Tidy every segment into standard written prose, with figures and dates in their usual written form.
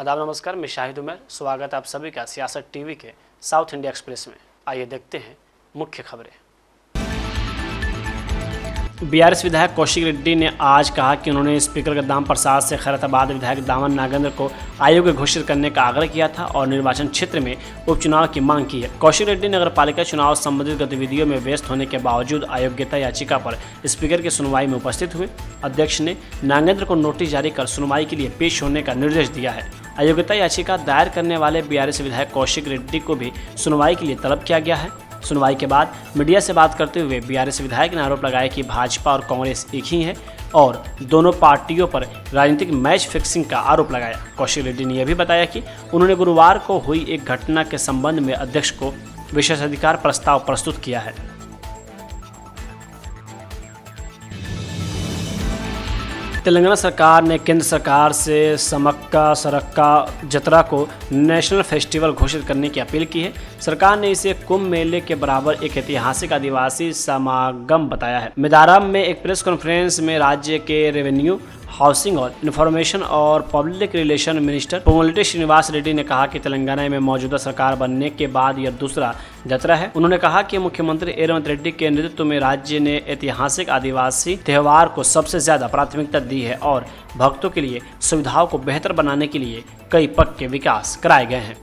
आदाब नमस्कार, मैं शाहिद उमर। स्वागत है आप सभी का सियासत टीवी के साउथ इंडिया एक्सप्रेस में। आइए देखते हैं मुख्य खबरें। बीआरएस विधायक कौशिक रेड्डी ने आज कहा कि उन्होंने स्पीकर गद्दाम प्रसाद से खैरताबाद विधायक दामन नागेंद्र को अयोग्य घोषित करने का आग्रह किया था और निर्वाचन क्षेत्र में उपचुनाव की मांग की है। कौशिक रेड्डी नगरपालिका चुनाव संबंधित गतिविधियों में व्यस्त होने के बावजूद अयोग्यता याचिका पर स्पीकर की सुनवाई में उपस्थित हुए। अध्यक्ष ने नागेंद्र को नोटिस जारी कर सुनवाई के लिए पेश होने का निर्देश दिया है। अयोग्यता याचिका दायर करने वाले बीआरएस विधायक कौशिक रेड्डी को भी सुनवाई के लिए तलब किया गया है। सुनवाई के बाद मीडिया से बात करते हुए बीआरएस विधायक ने आरोप लगाया कि भाजपा और कांग्रेस एक ही है और दोनों पार्टियों पर राजनीतिक मैच फिक्सिंग का आरोप लगाया। कौशिक रेड्डी ने यह भी बताया कि उन्होंने गुरुवार को हुई एक घटना के संबंध में अध्यक्ष को विशेषाधिकार प्रस्ताव प्रस्तुत किया है। तेलंगाना सरकार ने केंद्र सरकार से समक्का सरक्का जतरा को नेशनल फेस्टिवल घोषित करने की अपील की है। सरकार ने इसे कुंभ मेले के बराबर एक ऐतिहासिक आदिवासी समागम बताया है। मिदारम में एक प्रेस कॉन्फ्रेंस में राज्य के रेवेन्यू, हाउसिंग और इंफॉर्मेशन और public relation minister Ponguleti Srinivas Reddy ने कहा कि तेलंगाना में मौजूदा सरकार बनने के बाद यह दूसरा जतरा है। उन्होंने कहा कि मुख्यमंत्री रेवंत रेड्डी के नेतृत्व में राज्य ने ऐतिहासिक आदिवासी त्योहार को सबसे ज्यादा प्राथमिकता दी है और भक्तों के लिए सुविधाओं को बेहतर बनाने के लिए कई पक्के विकास कराए गए हैं।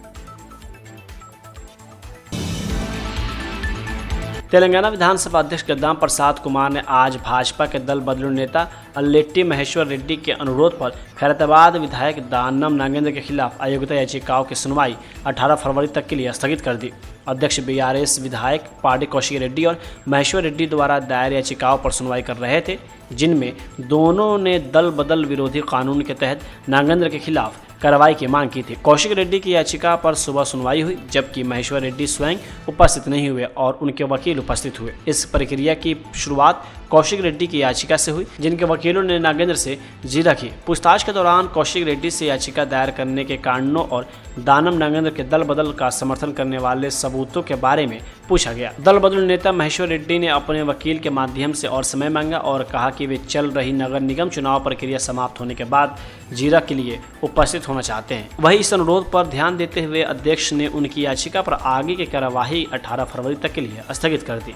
तेलंगाना विधानसभा अध्यक्ष गद्दाम प्रसाद कुमार ने आज भाजपा के दल बदलू नेता अल्लेट्टी महेश्वर रेड्डी के अनुरोध पर खैरताबाद विधायक दानम नागेंद्र के खिलाफ अयोग्यता याचिकाओं की सुनवाई 18 फरवरी तक के लिए स्थगित कर दी। अध्यक्ष बीआरएस विधायक पार्टी कौशिक रेड्डी और महेश्वर रेड्डी द्वारा दायर याचिकाओं पर सुनवाई कर रहे थे, जिनमें दोनों ने दल बदल विरोधी कानून के तहत नागेंद्र के खिलाफ कार्रवाई की मांग की थी। कौशिक रेड्डी की याचिका पर सुबह सुनवाई हुई, जबकि महेश्वर रेड्डी स्वयं उपस्थित नहीं हुए और उनके वकील उपस्थित हुए। इस प्रक्रिया की शुरुआत कौशिक रेड्डी की याचिका से हुई, जिनके वकीलों ने नागेंद्र से जी रखी। पूछताछ के दौरान कौशिक रेड्डी से याचिका दायर करने के कारणों और दानम नागेंद्र के दल बदल का समर्थन करने वाले सबूतों के बारे में पूछा गया। दल बदल नेता महेश्वर रेड्डी ने अपने वकील के माध्यम से और समय मांगा और कहा कि वे चल रही नगर निगम चुनाव प्रक्रिया समाप्त होने के बाद जीरा के लिए उपस्थित होना चाहते हैं। वहीं इस अनुरोध पर ध्यान देते हुए अध्यक्ष ने उनकी याचिका पर आगे की कार्यवाही 18 फरवरी तक के लिए स्थगित कर दी।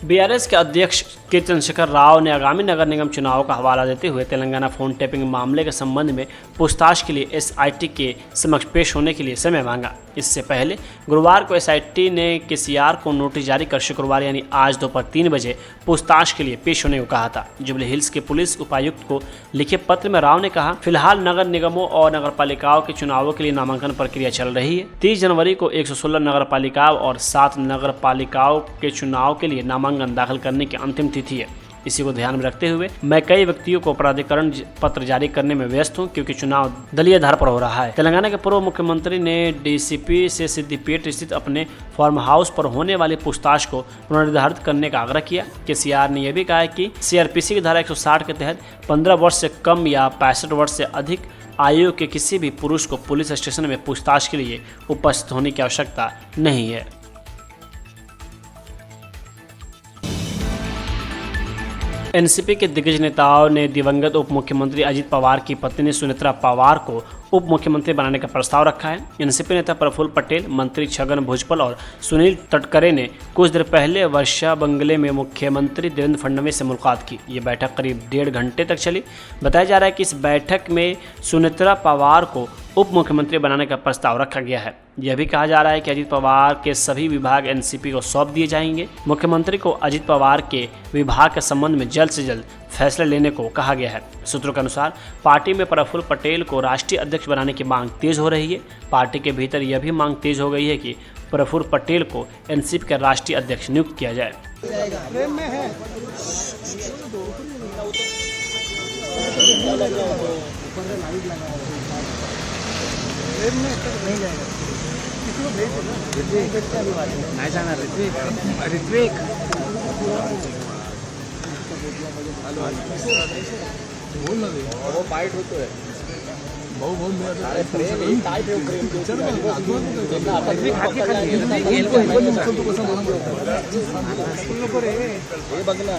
बीआरएस के अध्यक्ष के चंद्रशेखर राव ने आगामी नगर निगम चुनाव का हवाला देते हुए तेलंगाना फोन टैपिंग मामले के संबंध में पूछताछ के लिए एसआईटी के समक्ष पेश होने के लिए समय मांगा। इससे पहले गुरुवार को एसआईटी ने केसीआर को नोटिस जारी कर शुक्रवार यानी आज दोपहर 3 बजे पूछताछ के लिए पेश होने को कहा था। जुबली हिल्स के पुलिस उपायुक्त को लिखे पत्र में राव ने कहा, फिलहाल नगर निगमों और नगरपालिकाओं के चुनावों के लिए नामांकन प्रक्रिया चल रही है। 30 जनवरी को 116 नगरपालिकाओं और 7 नगरपालिकाओं के चुनाव के लिए नामांकन दाखिल करने की अंतिम तिथि है। इसी को ध्यान में रखते हुए मैं कई व्यक्तियों को प्राधिकरण पत्र जारी करने में व्यस्त हूं, क्योंकि चुनाव दलीय आधार पर हो रहा है। तेलंगाना के पूर्व मुख्यमंत्री ने डीसीपी से सिद्दीपेट स्थित अपने फार्म हाउस पर होने वाली पूछताछ को पुनर्निर्धारित करने का आग्रह किया। केसीआर ने यह भी कहा कि सीआरपीसी की धारा 160 के तहत 15 वर्ष से कम या 65 वर्ष से अधिक आयु के किसी भी पुरुष को पुलिस स्टेशन में पूछताछ के लिए उपस्थित होने की आवश्यकता नहीं है। एनसीपी के दिग्गज नेताओं ने दिवंगत उप मुख्यमंत्री अजित पवार की पत्नी सुनेत्रा पवार को उप मुख्यमंत्री बनाने का प्रस्ताव रखा है। एनसीपी नेता प्रफुल्ल पटेल, मंत्री छगन भुजबल और सुनील तटकरे ने कुछ देर पहले वर्षा बंगले में मुख्यमंत्री देवेंद्र फडणवीस से मुलाकात की। ये बैठक करीब 1.5 घंटे तक चली। बताया जा रहा है कि इस बैठक में सुनेत्रा पवार को उप मुख्यमंत्री बनाने का प्रस्ताव रखा गया है। यह भी कहा जा रहा है कि अजित पवार के सभी विभाग एनसीपी को सौंप दिए जाएंगे। मुख्यमंत्री को अजित पवार के विभाग के संबंध में जल्द से जल्द फैसला लेने को कहा गया है। सूत्रों के अनुसार पार्टी में प्रफुल्ल पटेल को राष्ट्रीय अध्यक्ष बनाने की मांग तेज हो रही है। पार्टी के भीतर यह भी मांग तेज हो गई है कि प्रफुल्ल पटेल को एनसीपी का राष्ट्रीय अध्यक्ष नियुक्त किया जाए। वो फाइट होतो है भाऊ भाऊ मेरा अरे प्रेम काय प्रेम पिक्चर में हे बघ ना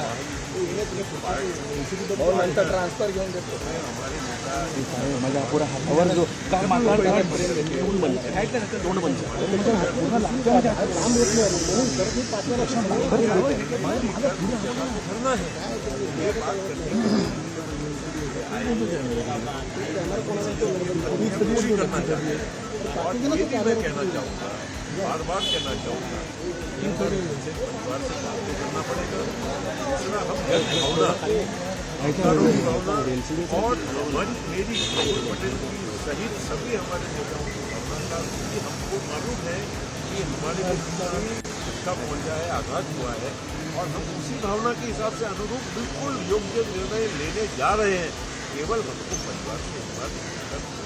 और नंतर ट्रान्सफर घेऊन देतो माझ्या पुरा हातावर जो काम बार बार कहना चाहूँगा इन सभी परिवार से बात करना पड़ेगा इतना हम भावना और हमारी मेरी पटेल की सहित सभी हमारे नेताओं की भावना कि हमको मालूम है कि हमारे धक्का पहुँचा है, आघात हुआ है और हम उसी भावना के हिसाब से अनुरूप बिल्कुल योग्य निर्णय लेने जा रहे हैं। केवल हमको परिवार से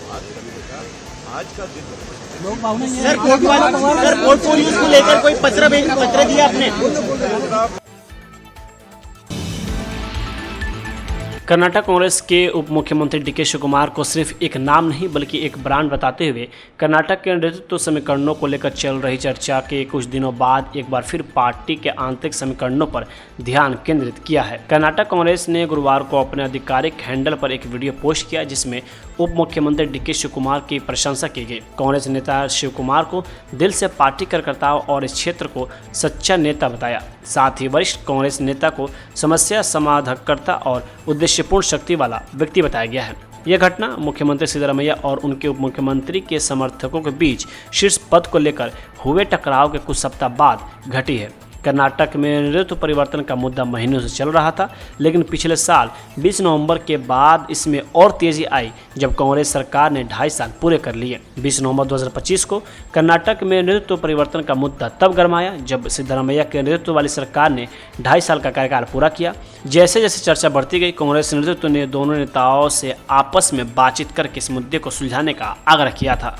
बात करने का आज का दिन सर पोर्टफोलियोज को लेकर कोई पत्र दिया आपने? कर्नाटक कांग्रेस के उप मुख्यमंत्री डीके शिवकुमार को सिर्फ एक नाम नहीं बल्कि एक ब्रांड बताते हुए कर्नाटक के नेतृत्व समीकरणों को लेकर चल रही चर्चा के कुछ दिनों बाद एक बार फिर पार्टी के आंतरिक समीकरणों पर ध्यान केंद्रित किया है। कर्नाटक कांग्रेस ने गुरुवार को अपने आधिकारिक हैंडल पर एक वीडियो पोस्ट किया जिसमें उप मुख्यमंत्री डीके शिवकुमार की प्रशंसा की गई। कांग्रेस नेता शिवकुमार को दिल से पार्टी कार्यकर्ताओं और इस क्षेत्र को सच्चा नेता बताया। साथ ही वरिष्ठ कांग्रेस नेता को समस्या समाधानकर्ता और उद्देश्यपूर्ण शक्ति वाला व्यक्ति बताया गया है। यह घटना मुख्यमंत्री सिद्धरामैया और उनके उप मुख्यमंत्री के समर्थकों के बीच शीर्ष पद को लेकर हुए टकराव के कुछ सप्ताह बाद घटी है। कर्नाटक में नेतृत्व परिवर्तन का मुद्दा महीनों से चल रहा था, लेकिन पिछले साल 20 नवंबर के बाद इसमें और तेजी आई जब कांग्रेस सरकार ने 2.5 साल पूरे कर लिए। 20 नवंबर 2025 को कर्नाटक में नेतृत्व परिवर्तन का मुद्दा तब गरमाया जब सिद्धरामैया के नेतृत्व वाली सरकार ने 2.5 साल का कार्यकाल पूरा किया। जैसे जैसे चर्चा बढ़ती गई, कांग्रेस नेतृत्व ने दोनों नेताओं से आपस में बातचीत करके इस मुद्दे को सुलझाने का आग्रह किया था।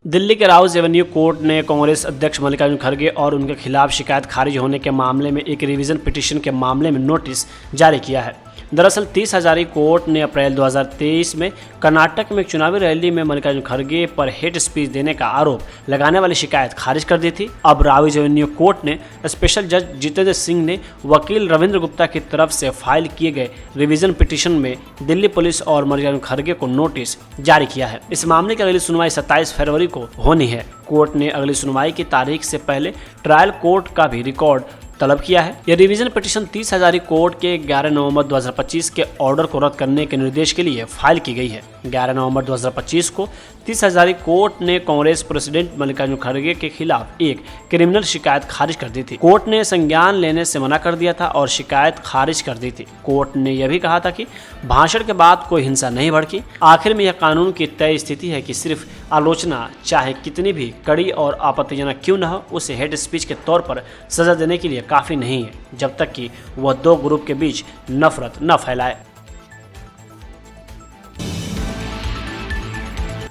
दिल्ली के राउज एवेन्यू कोर्ट ने कांग्रेस अध्यक्ष मल्लिकार्जुन खड़गे और उनके खिलाफ शिकायत खारिज होने के मामले में एक रिवीजन पिटीशन के मामले में नोटिस जारी किया है। दरअसल 30 हजारी कोर्ट ने अप्रैल 2023 में कर्नाटक में एक चुनावी रैली में मल्लिकार्जुन खड़गे पर हेट स्पीच देने का आरोप लगाने वाली शिकायत खारिज कर दी थी। अब राउज एवेन्यू कोर्ट ने स्पेशल जज जितेंद्र सिंह ने वकील रविंद्र गुप्ता की तरफ से फाइल किए गए रिवीजन पिटीशन में दिल्ली पुलिस और मल्लिकार्जुन खड़गे को नोटिस जारी किया है। इस मामले की अगली सुनवाई 27 फरवरी को होनी है। कोर्ट ने अगली सुनवाई की तारीख से पहले ट्रायल कोर्ट का भी रिकॉर्ड तलब किया है। यह रिवीजन पिटीशन 30 हजारी कोर्ट के 11 नवंबर 2025 के ऑर्डर को रद्द करने के निर्देश के लिए फाइल की गई है। 11 नवंबर 2025 को 30 हजारी कोर्ट ने कांग्रेस प्रेसिडेंट मल्लिकार्जुन खड़गे के खिलाफ एक क्रिमिनल शिकायत खारिज कर दी थी। कोर्ट ने संज्ञान लेने से मना कर दिया था और शिकायत खारिज कर दी थी। कोर्ट ने यह भी कहा था कि भाषण के बाद कोई हिंसा नहीं भड़की। आखिर में यह कानून की तय स्थिति है कि सिर्फ आलोचना चाहे कितनी भी कड़ी और आपत्तिजनक क्यों न हो, उसे हेट स्पीच के तौर पर सजा देने के लिए काफी नहीं है, जब तक कि वह दो ग्रुप के बीच नफरत न फैलाए।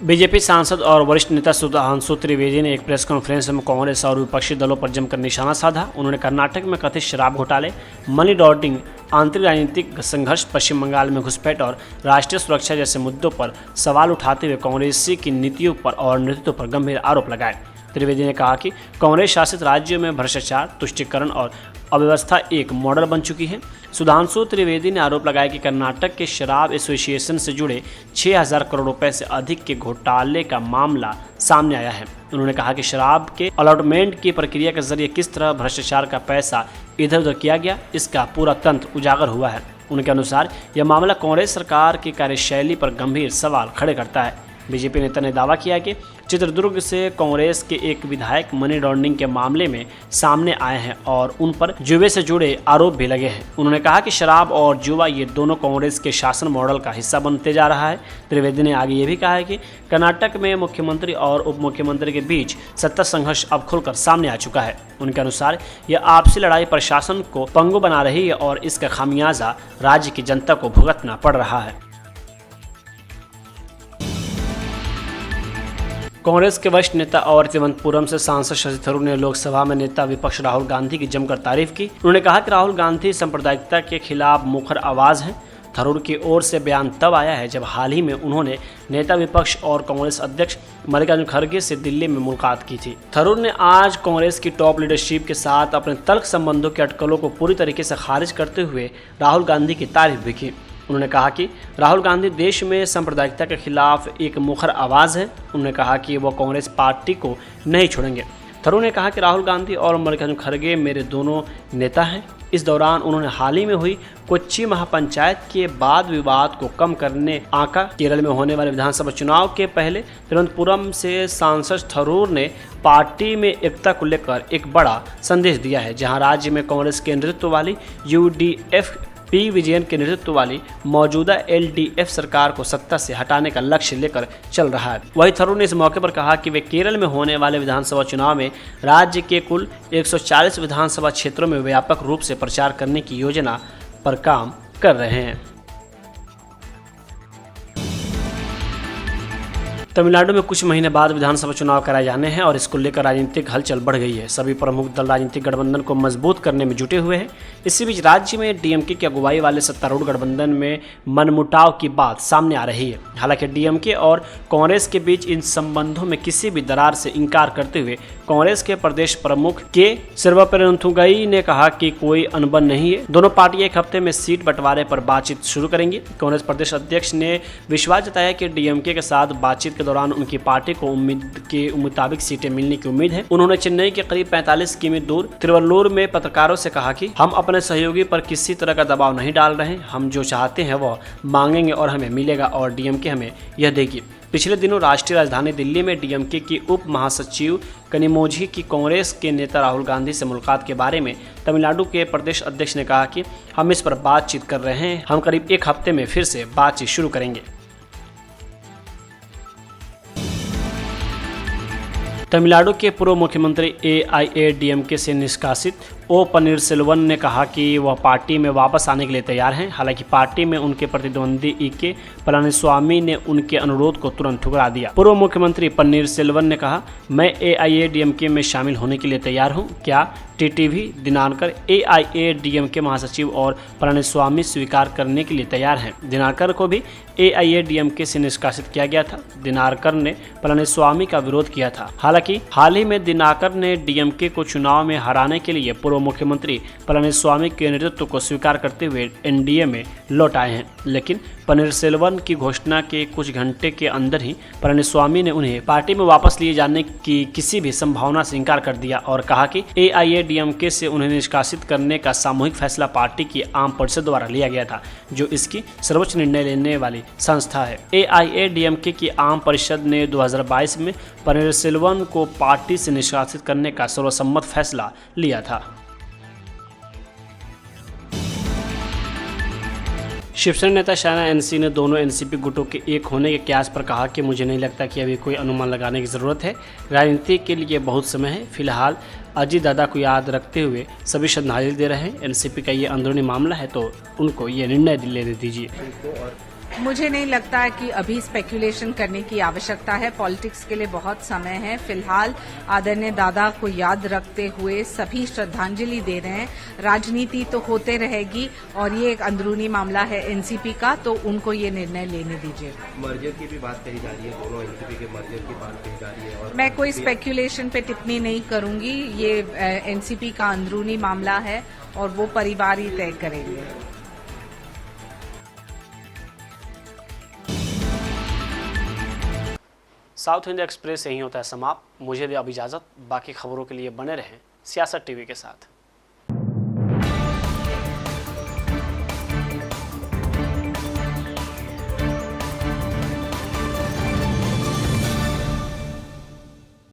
बीजेपी सांसद और वरिष्ठ नेता सुधांशु त्रिवेदी ने एक प्रेस कॉन्फ्रेंस में कांग्रेस और विपक्षी दलों पर जमकर निशाना साधा। उन्होंने कर्नाटक में कथित शराब घोटाले, मनी लॉन्ड्रिंग, आंतरिक राजनीतिक संघर्ष, पश्चिम बंगाल में घुसपैठ और राष्ट्रीय सुरक्षा जैसे मुद्दों पर सवाल उठाते हुए कांग्रेसी की नीतियों पर और नेतृत्व पर गंभीर आरोप लगाए। त्रिवेदी ने कहा कि कांग्रेस शासित राज्यों में भ्रष्टाचार, तुष्टीकरण और अव्यवस्था एक मॉडल बन चुकी है। सुधांशु त्रिवेदी ने आरोप लगाया कि कर्नाटक के शराब एसोसिएशन से जुड़े 6,000 करोड़ रुपए से अधिक के घोटाले का मामला सामने आया है। उन्होंने कहा कि शराब के अलॉटमेंट की प्रक्रिया के जरिए किस तरह भ्रष्टाचार का पैसा इधर उधर किया गया, इसका पूरा तंत्र उजागर हुआ है। उनके अनुसार यह मामला कांग्रेस सरकार की कार्यशैली पर गंभीर सवाल खड़े करता है। बीजेपी नेता ने दावा किया कि चित्रदुर्ग से कांग्रेस के एक विधायक मनी लॉन्ड्रिंग के मामले में सामने आए हैं और उन पर जुए से जुड़े आरोप भी लगे हैं। उन्होंने कहा कि शराब और जुआ ये दोनों कांग्रेस के शासन मॉडल का हिस्सा बनते जा रहा है। त्रिवेदी ने आगे ये भी कहा है कि कर्नाटक में मुख्यमंत्री और उप मुख्यमंत्री के बीच सत्ता संघर्ष अब खुलकर सामने आ चुका है। उनके अनुसार यह आपसी लड़ाई प्रशासन को पंगु बना रही है और इसका खामियाजा राज्य की जनता को भुगतना पड़ रहा है। कांग्रेस के वरिष्ठ नेता और तिरुवनंतपुरम से सांसद शशि थरूर ने लोकसभा में नेता विपक्ष राहुल गांधी की जमकर तारीफ की। उन्होंने कहा कि राहुल गांधी सांप्रदायिकता के खिलाफ मुखर आवाज हैं। थरूर की ओर से बयान तब आया है जब हाल ही में उन्होंने नेता विपक्ष और कांग्रेस अध्यक्ष मल्लिकार्जुन खड़गे से दिल्ली में मुलाकात की थी। थरूर ने आज कांग्रेस की टॉप लीडरशिप के साथ अपने तल्ख संबंधों के अटकलों को पूरी तरीके से खारिज करते हुए राहुल गांधी की तारीफ भी की। उन्होंने कहा कि राहुल गांधी देश में सांप्रदायिकता के खिलाफ एक मुखर आवाज़ है। उन्होंने कहा कि वो कांग्रेस पार्टी को नहीं छोड़ेंगे। थरूर ने कहा कि राहुल गांधी और मल्लिकार्जुन खड़गे मेरे दोनों नेता हैं। इस दौरान उन्होंने हाल ही में हुई कोच्चि महापंचायत के बाद विवाद को कम करने आका। केरल में होने वाले विधानसभा चुनाव के पहले तिरुवनंतपुरम से सांसद थरूर ने पार्टी में एकता को लेकर एक बड़ा संदेश दिया है, जहां राज्य में कांग्रेस के नेतृत्व वाली UDF पी विजयन के नेतृत्व वाली मौजूदा LDF सरकार को सत्ता से हटाने का लक्ष्य लेकर चल रहा है। वहीं थरूर ने इस मौके पर कहा कि वे केरल में होने वाले विधानसभा चुनाव में राज्य के कुल 140 विधानसभा क्षेत्रों में व्यापक रूप से प्रचार करने की योजना पर काम कर रहे हैं। तमिलनाडु में कुछ महीने बाद विधानसभा चुनाव कराए जाने हैं और इसको लेकर राजनीतिक हलचल बढ़ गई है। सभी प्रमुख दल राजनीतिक गठबंधन को मजबूत करने में जुटे हुए हैं। इसी बीच राज्य में DMK की अगुवाई वाले सत्तारूढ़ गठबंधन में मनमुटाव की बात सामने आ रही है। हालांकि DMK और कांग्रेस के बीच इन संबंधों में किसी भी दरार से इनकार करते हुए कांग्रेस के प्रदेश प्रमुख के सर्वपेरुंथुगई ने कहा कि कोई अनबन नहीं है। दोनों पार्टियां एक हफ्ते में सीट बंटवारे पर बातचीत शुरू करेंगी। कांग्रेस प्रदेश अध्यक्ष ने विश्वास जताया कि DMK के साथ बातचीत के दौरान उनकी पार्टी को उम्मीद के मुताबिक सीटें मिलने की उम्मीद है। उन्होंने चेन्नई के करीब 45 किमी दूर तिरुवल्लुर में पत्रकारों से कहा कि हम अपने सहयोगी पर किसी तरह का दबाव नहीं डाल रहे हैं। हम जो चाहते हैं वह मांगेंगे और हमें मिलेगा और DMK हमें यह देगी। पिछले दिनों राष्ट्रीय राजधानी दिल्ली में DMK की उप महासचिव कनिमोझी की कांग्रेस के नेता राहुल गांधी से मुलाकात के बारे में तमिलनाडु के प्रदेश अध्यक्ष ने कहा कि हम इस पर बातचीत कर रहे हैं। हम करीब एक हफ्ते में फिर से बातचीत शुरू करेंगे। तमिलनाडु के पूर्व मुख्यमंत्री AIADMK से निष्कासित ओ पनीरसेल्वम ने कहा कि वह पार्टी में वापस आने के लिए तैयार हैं। हालांकि पार्टी में उनके प्रतिद्वंदी EK पलानीस्वामी ने उनके अनुरोध को तुरंत ठुकरा दिया। पूर्व मुख्यमंत्री पनीरसेल्वम ने कहा, मैं AIADMK में शामिल होने के लिए तैयार हूं। क्या TTV दिनाकर AIADMK महासचिव और पलानीस्वामी स्वीकार करने के लिए तैयार हैं। दिनाकर को भी AIADMK से निष्कासित किया गया था। दिनाकर ने पलानीस्वामी का विरोध किया था। हालांकि हाल ही में दिनाकर ने DMK को चुनाव में हराने के लिए पूर्व मुख्यमंत्री पलानीस्वामी के नेतृत्व को स्वीकार करते हुए NDA में लौट आए हैं। लेकिन पनीरसेल्वम की घोषणा के कुछ घंटे के अंदर ही पलानीस्वामी ने उन्हें पार्टी में वापस लिए जाने की किसी भी संभावना से इनकार कर दिया और कहा कि AIADMK से उन्हें निष्कासित करने का सामूहिक फैसला पार्टी की आम परिषद द्वारा लिया गया था, जो इसकी सर्वोच्च निर्णय लेने वाली संस्था है। AIADMK की आम परिषद ने 2022 में पनीरसेल्वम को पार्टी से निष्कासित करने का सर्वसम्मत फैसला लिया था। शिवसेना नेता शायना NC ने दोनों NCP गुटों के एक होने के कयास पर कहा कि मुझे नहीं लगता कि अभी कोई अनुमान लगाने की ज़रूरत है। राजनीति के लिए बहुत समय है। फिलहाल अजीत दादा को याद रखते हुए सभी श्रद्धांजलि दे रहे हैं। NCP का ये अंदरूनी मामला है तो उनको ये निर्णय लेने दीजिए। मुझे नहीं लगता है कि अभी स्पेकुलेशन करने की आवश्यकता है। पॉलिटिक्स के लिए बहुत समय है। फिलहाल आदरणीय दादा को याद रखते हुए सभी श्रद्धांजलि दे रहे हैं। राजनीति तो होते रहेगी और ये एक अंदरूनी मामला है NCP का, तो उनको ये निर्णय लेने दीजिए। मर्जर की भी बात कही जा रही है, दोनों NCP के मर्जर की बात कही जा रही है और मैं कोई स्पेकुलेशन पे टिप्पणी नहीं करूंगी। ये NCP का अंदरूनी मामला है और वो परिवार ही तय करेंगे। साउथ इंडिया एक्सप्रेस यहीं होता है समाप्त। मुझे दे अब इजाज़त। बाकी खबरों के लिए बने रहें सियासत TV के साथ।